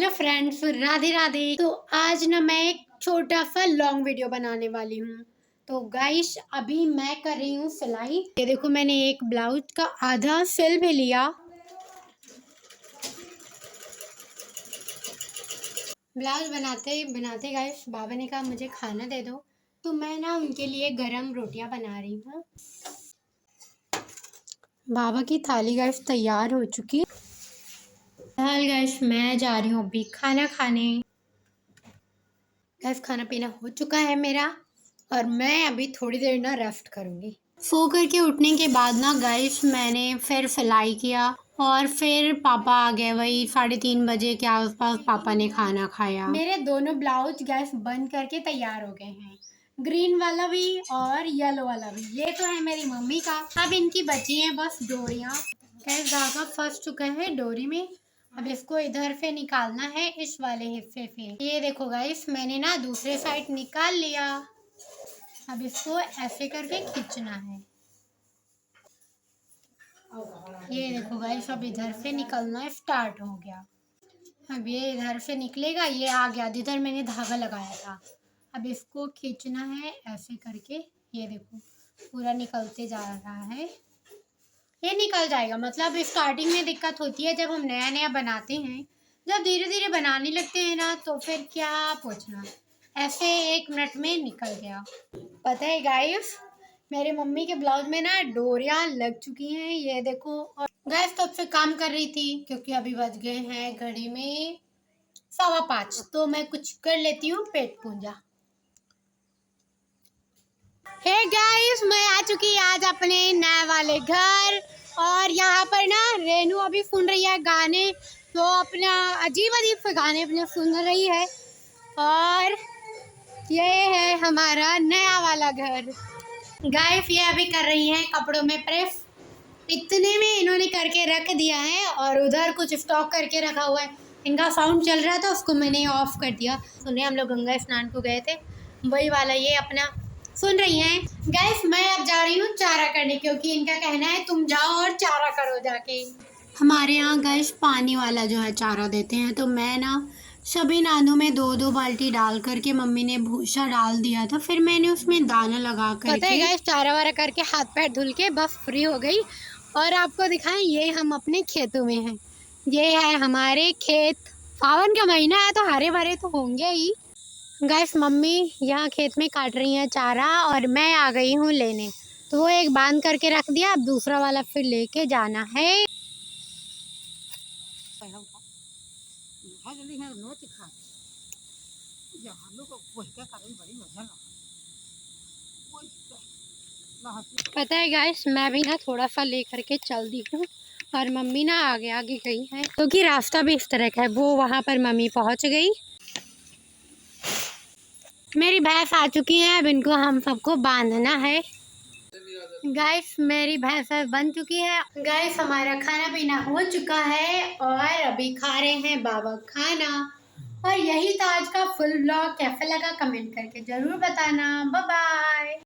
Hello friends, Radhe Radhe. तो आज ना मैं एक छोटा सा लॉन्ग वीडियो बनाने वाली हूँ। तो गाइस अभी मैं कर रही हूँ सिलाई। ये देखो, मैंने एक ब्लाउज का आधा सिल भी लिया। ब्लाउज बनाते बनाते गाइस बाबा ने कहा मुझे खाना दे दो, तो मैं ना उनके लिए गरम रोटियां बना रही हूँ। बाबा की थाली गाइस तैयार हो चुकी है। फिलहाल गाइस मैं जा रही हूँ अभी खाना खाने। गाइस खाना पीना हो चुका है मेरा और मैं अभी थोड़ी देर ना रेस्ट करूँगी। सो करके उठने के बाद ना गाइस मैंने फिर सिलाई किया और फिर पापा आ गए, वही 3:30 बजे के आसपास पापा ने खाना खाया। मेरे दोनों ब्लाउज गैस बंद करके तैयार हो गए हैं, ग्रीन वाला भी और येलो वाला भी। ये तो है मेरी मम्मी का। अब इनकी बची हैं बस डोरियाँ। गैस धागा फंस चुका है डोरी में। अब इसको इधर से निकालना है, इस वाले हिस्से से। ये देखो गाइस मैंने ना दूसरे साइड निकाल लिया। अब इसको ऐसे करके खींचना है। ये देखो गाइस अब इधर से निकलना स्टार्ट हो गया। अब ये इधर से निकलेगा, ये आ गया जिधर मैंने धागा लगाया था। अब इसको खींचना है ऐसे करके। ये देखो पूरा निकलते जा रहा है। ये निकल जाएगा। मतलब स्टार्टिंग में दिक्कत होती है जब हम नया नया बनाते हैं। जब धीरे धीरे बनाने लगते हैं ना तो फिर क्या पूछना। ऐसे 1 मिनट में निकल गया। पता है गाइस मेरे मम्मी के ब्लाउज में ना डोरियां लग चुकी हैं, ये देखो। और गाइस तब से काम कर रही थी क्योंकि अभी बज गए हैं घड़ी में 5:15। तो मैं कुछ कर लेती हूँ पेट पूजा। हे गाइस मैं आ चुकी आज अपने नए वाले घर और यहाँ पर ना रेनू अभी सुन रही है गाने। तो अपना अजीब अजीब से गाने अपने सुन रही है। और ये है हमारा नया वाला घर। गाइस ये अभी कर रही हैं कपड़ों में प्रेस। इतने में इन्होंने करके रख दिया है और उधर कुछ स्टॉक करके रखा हुआ है। इनका साउंड चल रहा था, उसको मैंने ऑफ कर दिया। सुने हम लोग गंगा स्नान को गए थे, वही वाला ये अपना सुन रही हैं। गाइस मैं अब जा रही हूँ चारा करने क्योंकि इनका कहना है तुम जाओ और चारा करो जाके। हमारे यहाँ गाइस पानी वाला जो है चारा देते हैं, तो मैं ना सभी नानों में 2-2 बाल्टी डाल करके मम्मी ने भूसा डाल दिया था। फिर मैंने उसमें दाना लगा करके पता है गाइस चारा वारा करके हाथ पैर धुल के बस फ्री हो गई। और आपको दिखाएं ये हम अपने खेतों में हैं। ये है हमारे खेत। सावन का महीना है तो हरे भरे तो होंगे ही। गाइस मम्मी यहाँ खेत में काट रही हैं चारा और मैं आ गई हूँ लेने। तो वो एक बांध करके रख दिया, अब दूसरा वाला फिर लेके जाना है। पता है गाइस मैं भी ना थोड़ा सा ले करके चल दी हूँ और मम्मी ना आगे आगे गई है क्योंकि रास्ता भी इस तरह का है। वो वहाँ पर मम्मी पहुँच गई। मेरी भैंस आ चुकी है, अब इनको हम सबको बांधना है। गाइस मेरी भैंस बन चुकी है। गाइस हमारा खाना पीना हो चुका है और अभी खा रहे हैं बाबा खाना। और यही था आज का फुल ब्लॉग। कैसा लगा कमेंट करके जरूर बताना। Bye bye.